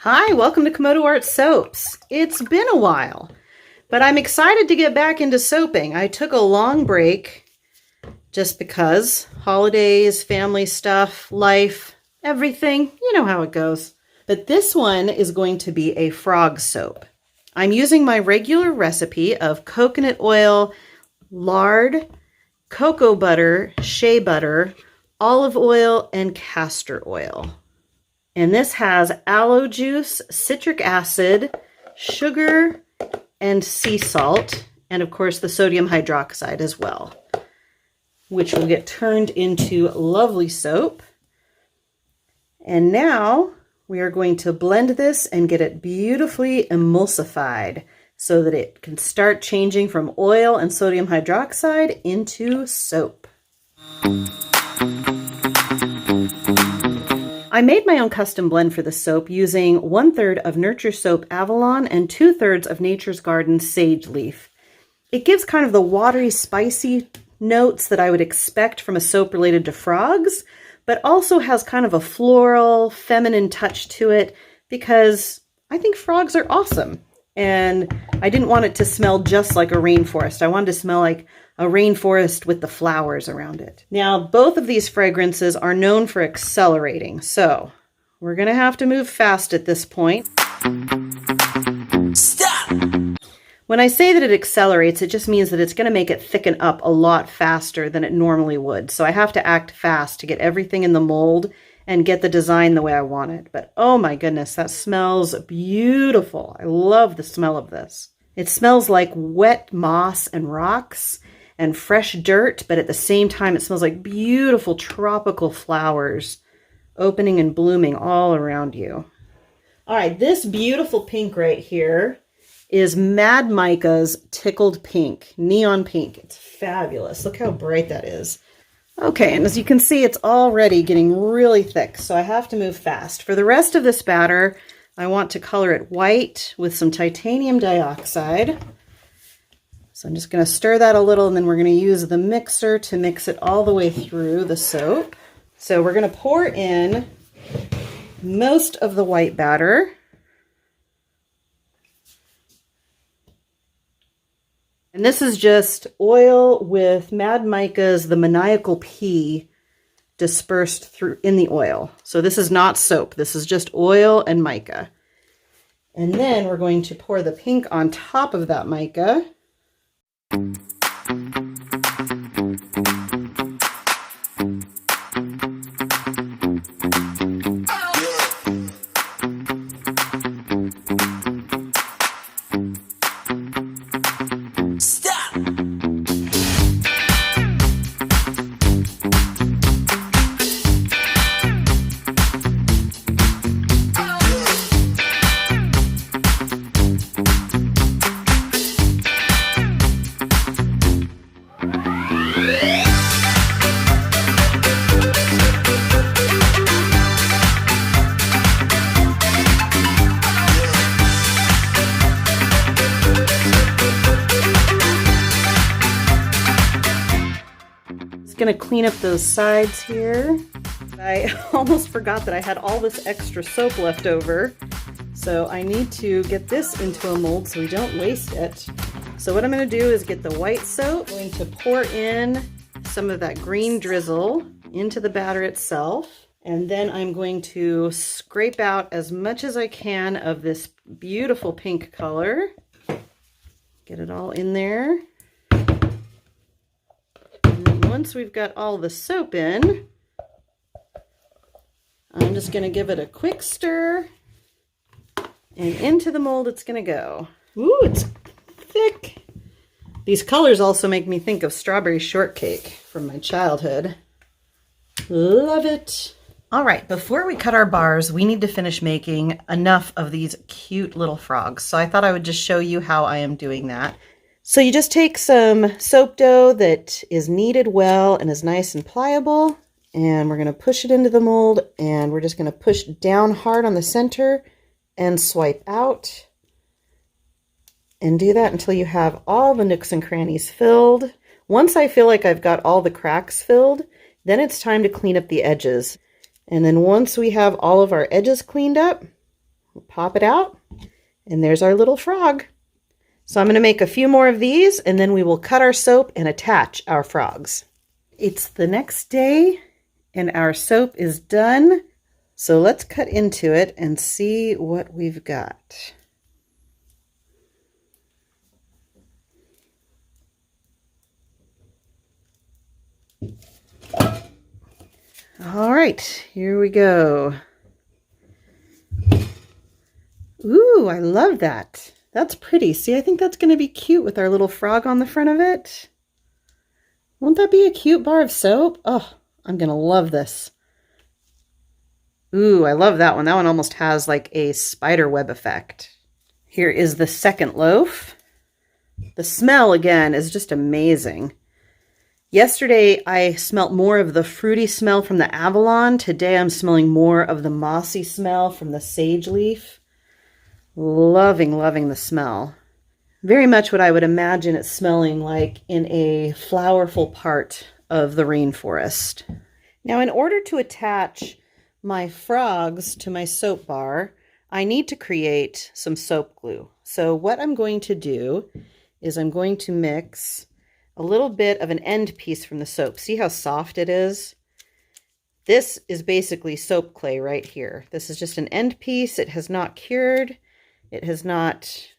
Hi, welcome to Komodo Art Soaps. It's been a while, but I'm excited to get back into soaping. I took a long break just because holidays, family stuff, life, everything, you know how it goes. But this one is going to be a frog soap. I'm using my regular recipe of coconut oil, lard, cocoa butter, shea butter, olive oil, and castor oil. And this has aloe juice, citric acid, sugar, and sea salt, and of course the sodium hydroxide as well, which will get turned into lovely soap. And now we are going to blend this and get it beautifully emulsified so that it can start changing from oil and sodium hydroxide into soap. I made my own custom blend for the soap using 1/3 of Nurture Soap Avalon and 2/3 of Nature's Garden Sage Leaf. It gives kind of the watery, spicy notes that I would expect from a soap related to frogs, but also has kind of a floral, feminine touch to it because I think frogs are awesome. And I didn't want it to smell just like a rainforest. I wanted to smell like a rainforest with the flowers around it. Now, both of these fragrances are known for accelerating, so we're gonna have to move fast at this point. Stop! When I say that it accelerates, it just means that it's gonna make it thicken up a lot faster than it normally would. So I have to act fast to get everything in the mold and get the design the way I want it. But oh my goodness, that smells beautiful. I love the smell of this. It smells like wet moss and rocks and fresh dirt, but at the same time, it smells like beautiful tropical flowers opening and blooming all around you. All right, this beautiful pink right here is Mad Mica's Tickled Pink, neon pink. It's fabulous. Look how bright that is. Okay, and as you can see, it's already getting really thick, so I have to move fast. For the rest of this batter, I want to color it white with some titanium dioxide. So I'm just going to stir that a little, and then we're going to use the mixer to mix it all the way through the soap. So we're going to pour in most of the white batter. And this is just oil with Mad Mica's The Maniacal Pea dispersed through in the oil. So this is not soap. This is just oil and mica. And then we're going to pour the pink on top of that mica. Going to clean up those sides here. I almost forgot that I had all this extra soap left over, so I need to get this into a mold so we don't waste it. So what I'm going to do is get the white soap. I'm going to pour in some of that green drizzle into the batter itself, and then I'm going to scrape out as much as I can of this beautiful pink color. Get it all in there. Once we've got all the soap in, I'm just going to give it a quick stir, and into the mold it's going to go. Ooh, it's thick. These colors also make me think of strawberry shortcake from my childhood. Love it. All right, before we cut our bars, we need to finish making enough of these cute little frogs. So I thought I would just show you how I am doing that. So you just take some soap dough that is kneaded well and is nice and pliable, and we're going to push it into the mold, and we're just going to push down hard on the center and swipe out, and do that until you have all the nooks and crannies filled. Once I feel like I've got all the cracks filled, then it's time to clean up the edges. And then once we have all of our edges cleaned up, we'll pop it out, and there's our little frog. So I'm going to make a few more of these, and then we will cut our soap and attach our frogs. It's the next day, and our soap is done. So let's cut into it and see what we've got. All right, here we go. Ooh, I love that. That's pretty. See, I think that's going to be cute with our little frog on the front of it. Won't that be a cute bar of soap? Oh, I'm going to love this. Ooh, I love that one. That one almost has like a spider web effect. Here is the second loaf. The smell, again, is just amazing. Yesterday, I smelt more of the fruity smell from the abalone. Today, I'm smelling more of the mossy smell from the sage leaf. Loving, loving the smell. Very much what I would imagine it smelling like in a flowerful part of the rainforest. Now, in order to attach my frogs to my soap bar, I need to create some soap glue. So what I'm going to do is I'm going to mix a little bit of an end piece from the soap. See how soft it is? This is basically soap clay right here. This is just an end piece. It has not cured. It has not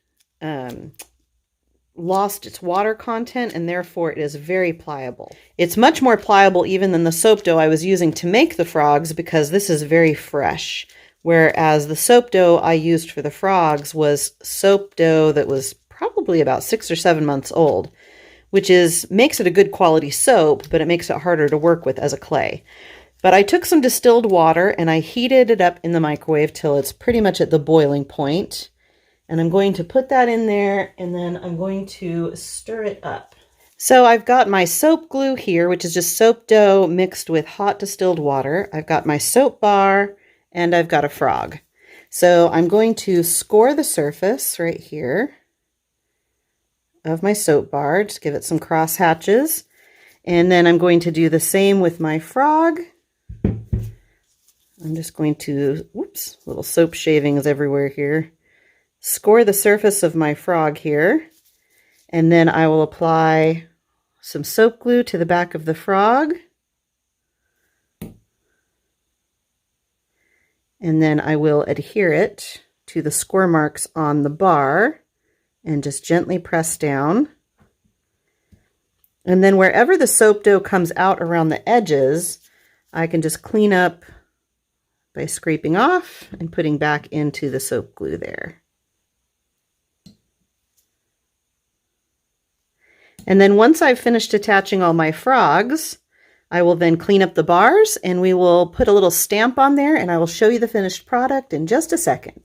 lost its water content, and therefore it is very pliable. It's much more pliable even than the soap dough I was using to make the frogs, because this is very fresh. Whereas the soap dough I used for the frogs was soap dough that was probably about 6 or 7 months old, which makes it a good quality soap, but it makes it harder to work with as a clay. But I took some distilled water and I heated it up in the microwave till it's pretty much at the boiling point. And I'm going to put that in there, and then I'm going to stir it up. So I've got my soap glue here, which is just soap dough mixed with hot distilled water. I've got my soap bar, and I've got a frog. So I'm going to score the surface right here of my soap bar, just give it some cross hatches. And then I'm going to do the same with my frog. I'm just going to, whoops, little soap shavings everywhere here. Score the surface of my frog here, and then I will apply some soap glue to the back of the frog, and then I will adhere it to the score marks on the bar and just gently press down. And then wherever the soap dough comes out around the edges, I can just clean up by scraping off and putting back into the soap glue there. And then once I've finished attaching all my frogs, I will then clean up the bars, and we will put a little stamp on there, and I will show you the finished product in just a second.